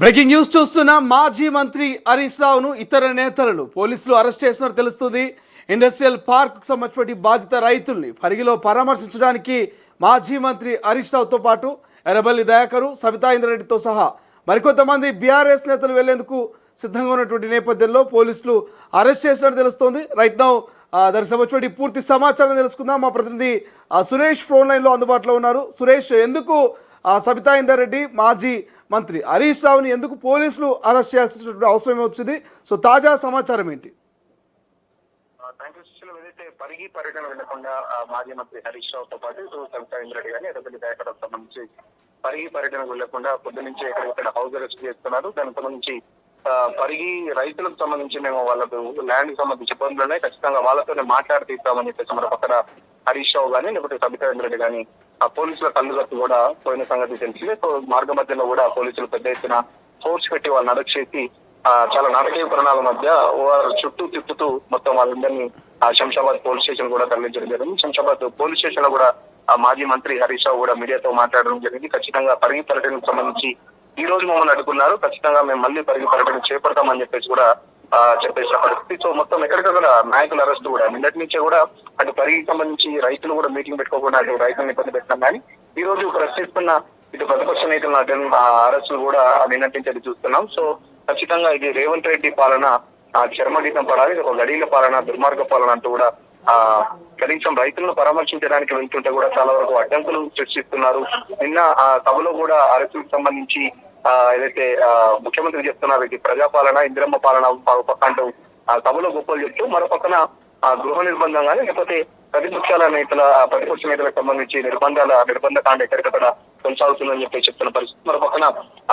Breaking news చూస్తున్న మాజీ మంత్రి హరీష్ రావును ఇతర నేతలను పోలీసులు అరెస్ట్ చేసినట్టు తెలుస్తుంది. ఇండస్ట్రియల్ పార్క్ సంబంధించిన బాధిత రైతుల్ని పరిగిలో పరామర్శించడానికి మాజీ మంత్రి హరీష్ రావుతో పాటు ఎర్రబల్లి దయాకరు, సబితా ఇంద్రారెడ్డితో సహా మరికొంతమంది బీఆర్ఎస్ నేతలు వెళ్లేందుకు సిద్ధంగా ఉన్నటువంటి నేపథ్యంలో పోలీసులు అరెస్ట్ చేసినట్టు తెలుస్తోంది. రైట్ నౌ దానికి సంబంధించిన పూర్తి సమాచారం తెలుసుకుందాం. మా ప్రతినిధి సురేష్ ఫోన్ లైన్లో అందుబాటులో ఉన్నారు. సురేష్, ఎందుకు సబితా ఇంద్రారెడ్డి, మాజీ మంత్రి హరీష్ రావుని ఎందుకు పోలీసులు అరెస్ట్ చేయాల్సినటువంటి అవసరం వచ్చింది? సో తాజా సమాచారం ఏంటి? ఏదైతే పరిగి పర్యటన వెళ్లకుండా మాజీ మంత్రి హరీష్ రావుతో పాటు సబితా ఇంద్రారెడ్డి కానీ ఎర్రబెల్లి దయాకర్కు సంబంధించి పరిగి పర్యటనకు వెళ్లకుండా పొద్దు నుంచి ఇక్కడ హౌస్ అరెస్ట్ చేస్తున్నారు. దానికి సంబంధించి పరిగి రైతులకు సంబంధించి మేము వాళ్ళకు ల్యాండ్ కి సంబంధించి ఇబ్బందులు ఉన్నాయి, ఖచ్చితంగా వాళ్ళతోనే మాట్లాడి తీస్తామని చెప్పేసి మన పక్కన హరీష్ రావు కానీ లేకపోతే సబితా ఇంద్రారెడ్డి కానీ ఆ పోలీసుల కళ్ళుగట్టు కూడా పోయిన సంగతి తెలిసిందే. సో మార్గ మధ్యలో కూడా పోలీసులు పెద్ద ఎత్తున ఫోర్స్ పెట్టి వాళ్ళని అరెస్ట్ చేసి చాలా నాటకీయ పరిణామాల మధ్య వారు చుట్టూ తిప్పుతూ మొత్తం వాళ్ళందరినీ శంషాబాద్ పోలీస్ స్టేషన్ కూడా తరలించడం జరిగింది. శంషాబాద్ పోలీస్ స్టేషన్ లో కూడా మాజీ మంత్రి హరీష్ రావు కూడా మీడియాతో మాట్లాడడం జరిగింది. ఖచ్చితంగా పరిగి పర్యటనకు సంబంధించి ఈ రోజు మమ్మల్ని అడుగుతున్నారు, ఖచ్చితంగా మేము మళ్ళీ పరిగి పర్యటన చేపడతామని చెప్పేసి కూడా చెప్పేసిన పరిస్థితి. సో మొత్తం ఎక్కడికక్కడ నాయకుల అరెస్ట్ కూడా నిన్నటి నుంచే కూడా అటు పరిగికి సంబంధించి రైతులు కూడా మీటింగ్ పెట్టుకోకుండా అటు రైతులను ఇబ్బంది పెట్టినాం. కానీ ఈ రోజు ప్రశ్నిస్తున్న ఇటు ప్రతిపక్ష నేతల అరెస్టులు కూడా నిన్నటి నుంచి చూస్తున్నాం. సో ఖచ్చితంగా ఇది రేవంత్ రెడ్డి పాలన చర్మగీతం పడాలి, ఒక గడీల పాలన, దుర్మార్గ పాలన అంటూ కూడా కనీసం రైతులను పరామర్శించడానికి వెళ్తుంటే కూడా చాలా వరకు అడ్డంకులు సృష్టిస్తున్నారు. నిన్న ఆ సభలో కూడా అరెస్టులకు సంబంధించి ఏదైతే ముఖ్యమంత్రి చెప్తున్నారు ఇది ప్రజాపాలన, ఇందిరమ్మ పాలన అంటూ ఆ సభలో గొప్పలు చెప్తూ మరో పక్కన గృహ నిర్బంధం కానీ లేకపోతే ప్రతిపక్ష నేతలకు సంబంధించి నిర్బంధ కాండ ఎక్కడికక్కడ కొనసాగుతుందని చెప్పి చెప్తున్న పరిస్థితి. మరో పక్కన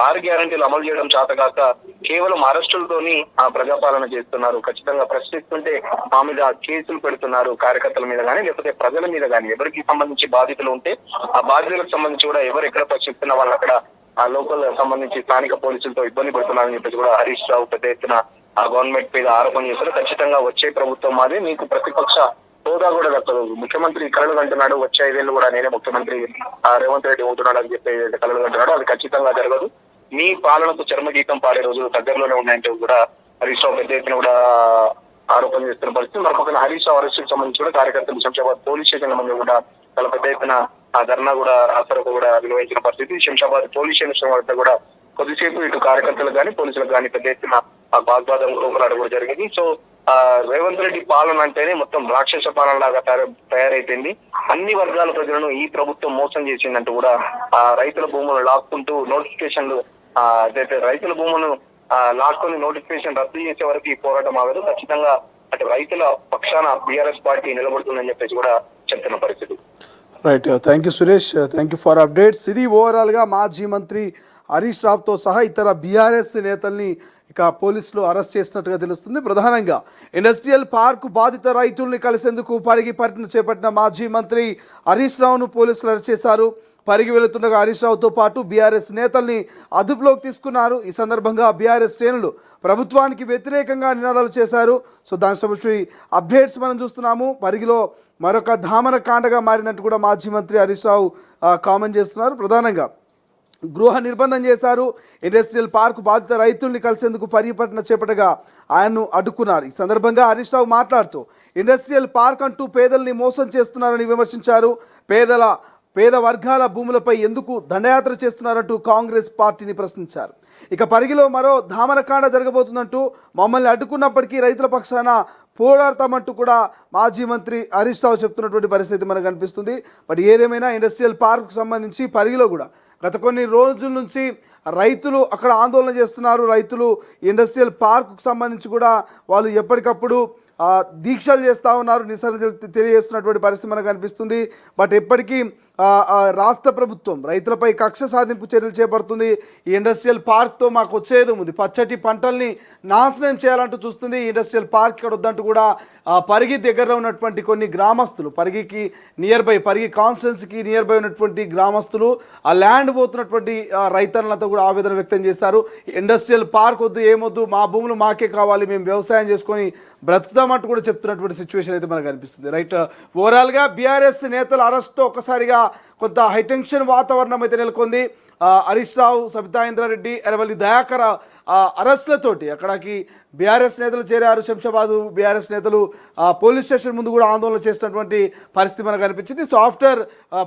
6 గ్యారంటీలు అమలు చేయడం చేతగాక కేవలం అరెస్టులతోని ప్రజాపాలన చేస్తున్నారు. ఖచ్చితంగా ప్రశ్నిస్తుంటే మా మీద కేసులు పెడుతున్నారు, కార్యకర్తల మీద కానీ లేకపోతే ప్రజల మీద కానీ. ఎవరికి సంబంధించి బాధితులు ఉంటే ఆ బాధితులకు సంబంధించి కూడా ఎవరు ఎక్కడ ప్రశ్నిస్తున్న వాళ్ళు అక్కడ ఆ లోకల్ సంబంధించి స్థానిక పోలీసులతో ఇబ్బంది పడుతున్నారని చెప్పేసి కూడా హరీష్ రావు పెద్ద ఎత్తున ఆ గవర్నమెంట్ మీద ఆరోపణ చేశారు. ఖచ్చితంగా వచ్చే ప్రభుత్వం మాది, మీకు ప్రతిపక్ష హోదా కూడా దక్కదు. ముఖ్యమంత్రి కలలు కంటున్నాడు, వచ్చే 5 ఏళ్ళు కూడా నేనే ముఖ్యమంత్రి రేవంత్ రెడ్డి అవుతున్నాడు అని చెప్పి కలలు కంటున్నాడు. అది ఖచ్చితంగా జరగదు. మీ పాలనకు చర్మగీతం పాడే రోజులు దగ్గరలోనే ఉన్నాయంటే కూడా హరీష్ రావు పెద్ద ఎత్తున కూడా ఆరోపణ చేస్తున్న పరిస్థితి. మరొక హరీష్ రావు అరెస్టుకు సంబంధించి కూడా కార్యకర్తలు శంషాబాద్ పోలీస్ స్టేషన్ ముందు కూడా చాలా పెద్ద ఎత్తున ఆ ధర్నా కూడా ఆసరకు కూడా నిర్వహించిన పరిస్థితి. శంషాబాద్ పోలీస్ స్టేషన్ వద్ద కూడా కొద్దిసేపు ఇటు కార్యకర్తలకు కానీ పోలీసులకు కానీ పెద్ద ఎత్తున ఆ వాగ్వాదం కోకలాట కూడా జరిగింది. సో రేవంత్ రెడ్డి పాలన అంటేనే మొత్తం రాక్షస పాలన లాగా తయారైపోయింది. అన్ని వర్గాల ప్రజలను ఈ ప్రభుత్వం మోసం చేసిందంటూ కూడా రైతుల భూములను లాక్కుంటూ నోటిఫికేషన్లు రైతుల భూములను లాక్కొని నోటిఫికేషన్ రద్దు చేసే వరకు ఈ పోరాటం ఆగదు. ఖచ్చితంగా అటు రైతుల పక్షాన బీఆర్ఎస్ పార్టీ నిలబడుతుందని చెప్పేసి కూడా చెప్తున్న పరిస్థితి. Right, thank you Suresh, thank you for updates. ఇది ఓవరాల్గా మాజీ మంత్రి హరీష్ రావుతో సహా ఇతర బీఆర్ఎస్ నేతల్ని ఇక పోలీసులు అరెస్ట్ చేసినట్టుగా తెలుస్తుంది. ప్రధానంగా ఇండస్ట్రియల్ పార్క్ బాధిత రైతుల్ని కలిసేందుకు పరిగి పర్యటన చేపట్టిన మాజీ మంత్రి హరీష్ రావును పోలీసులు అరెస్ట్ చేశారు. పరిగి వెళుతుండగా హరీష్ రావుతో పాటు బీఆర్ఎస్ నేతల్ని అదుపులోకి తీసుకున్నారు. ఈ సందర్భంగా బీఆర్ఎస్ శ్రేణులు ప్రభుత్వానికి వ్యతిరేకంగా నినాదాలు చేశారు. సో దానికి సంబంధించి అప్డేట్స్ మనం చూస్తున్నాము. పరిగిలో మరొక ధామన కాండగా మారిందంటూ కూడా మాజీ మంత్రి హరీష్ రావు కామెంట్ చేస్తున్నారు. ప్రధానంగా గృహ నిర్బంధం చేశారు. ఇండస్ట్రియల్ పార్క్ బాధిత రైతుల్ని కలిసేందుకు పర్యటన చేపట్టగా ఆయన్ను అడ్డుకున్నారు. ఈ సందర్భంగా హరీష్ రావు మాట్లాడుతూ ఇండస్ట్రియల్ పార్క్ అంటూ పేదల్ని మోసం చేస్తున్నారని విమర్శించారు. పేద వర్గాల భూములపై ఎందుకు దండయాత్ర చేస్తున్నారంటూ కాంగ్రెస్ పార్టీని ప్రశ్నించారు. ఇక పరిగిలో మరో ధామనకాండ జరగబోతుందంటూ మమ్మల్ని అడ్డుకున్నప్పటికీ రైతుల పక్షాన పోరాడతామంటూ కూడా మాజీ మంత్రి హరీష్ రావు చెప్తున్నటువంటి పరిస్థితి మనకు కనిపిస్తుంది. బట్ ఏదేమైనా ఇండస్ట్రియల్ పార్క్ సంబంధించి పరిగిలో కూడా గత కొన్ని రోజుల నుంచి రైతులు అక్కడ ఆందోళన చేస్తున్నారు. రైతులు ఇండస్ట్రియల్ పార్కుకు సంబంధించి కూడా వాళ్ళు ఎప్పటికప్పుడు దీక్షలు చేస్తూ ఉన్నారు, నిరసన తెలియజేస్తున్నటువంటి పరిస్థితి మనకు కనిపిస్తుంది. బట్ ఎప్పటికీ రాష్ట్ర ప్రభుత్వం రైతులపై కక్ష సాధింపు చర్యలు చేపడుతుంది. ఈ ఇండస్ట్రియల్ పార్క్తో మాకు వచ్చేది ఉంది, పచ్చటి పంటల్ని నాశనం చేయాలంటూ చూస్తుంది. ఈ ఇండస్ట్రియల్ పార్క్ ఇక్కడ వద్దంటూ కూడా పరిగి దగ్గరలో ఉన్నటువంటి కొన్ని గ్రామస్తులు, పరిగికి నియర్ బై, పరిగి కాన్స్టిట్యున్సీకి నియర్ బై ఉన్నటువంటి గ్రామస్తులు ఆ ల్యాండ్ పోతున్నటువంటి రైతన్నలతో కూడా ఆవేదన వ్యక్తం చేశారు. ఇండస్ట్రియల్ పార్క్ వద్దు, ఏమొద్దు, మా భూములు మాకే కావాలి, మేము వ్యవసాయం చేసుకొని బ్రతుకుతామంటూ కూడా చెప్తున్నటువంటి సిచ్యువేషన్ అయితే మనకు కనిపిస్తుంది. రైట్, ఓవరాల్గా బీఆర్ఎస్ నేతల అరెస్ట్తో ఒక్కసారిగా కొంత హైటెన్షన్ వాతావరణం అయితే నెలకొంది. హరీష్ రావు, సబితా ఇంద్రారెడ్డి, ఎర్రవల్లి దయాకర్ అరెస్టులతోటి అక్కడికి బీఆర్ఎస్ నేతలు చేరారు. శంషాబాద్ బీఆర్ఎస్ నేతలు పోలీస్ స్టేషన్ ముందు కూడా ఆందోళన చేసినటువంటి పరిస్థితి మనకు కనిపించింది. సో ఆఫ్టర్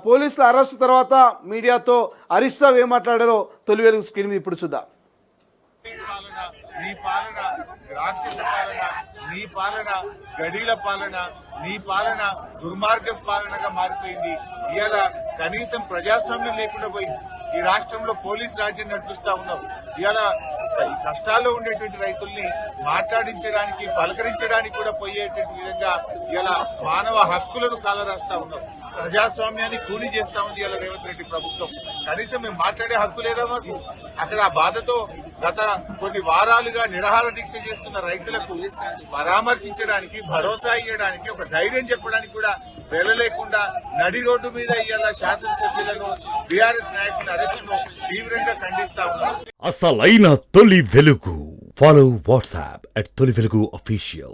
పోలీసుల అరెస్ట్ తర్వాత మీడియాతో హరీష్ రావు ఏం మాట్లాడారో తొలి వెలుగు స్క్రీన్ మీద ఇప్పుడు చూద్దాం. నీ పాలన రాక్షస పాలన, నీ పాలన గడీల పాలన, నీ పాలన దుర్మార్గ పాలనగా మారిపోయింది. ఇవాళ కనీసం ప్రజాస్వామ్యం లేకుండా పోయింది. ఈ రాష్ట్రంలో పోలీస్ రాజ్యం నడిపిస్తా ఉన్నావు. ఇవాళ కష్టాల్లో ఉండేటువంటి రైతుల్ని మాట్లాడించడానికి, పలకరించడానికి కూడా పోయేటువంటి విధంగా ఇలా మానవ హక్కులను కాలరాస్తా ఉన్నావు. ప్రజాస్వామ్యాన్ని కూలీ చేస్తా ఉంది ఇలా రేవంత్ రెడ్డి ప్రభుత్వం. కనీసం మేము మాట్లాడే హక్కు లేదా మాకు? అక్కడ ఆ బాధతో గత కొన్ని వారాలుగా నిరాహార దీక్ష చేస్తున్న రైతులకు పరామర్శించడానికి, భరోసా ఇవ్వడానికి, ఒక ధైర్యం చెప్పడానికి కూడా వెళ్ళలేకుండా నడి రోడ్డు మీద ఇవాళ శాసనసభ్యులను, బీఆర్ఎస్ నాయకుల అరెస్టును తీవ్రంగా ఖండిస్తా ఉన్నారు. అసలైన తొలి వెలుగు. ఫాలో వాట్సాప్ @తొలి వెలుగు official.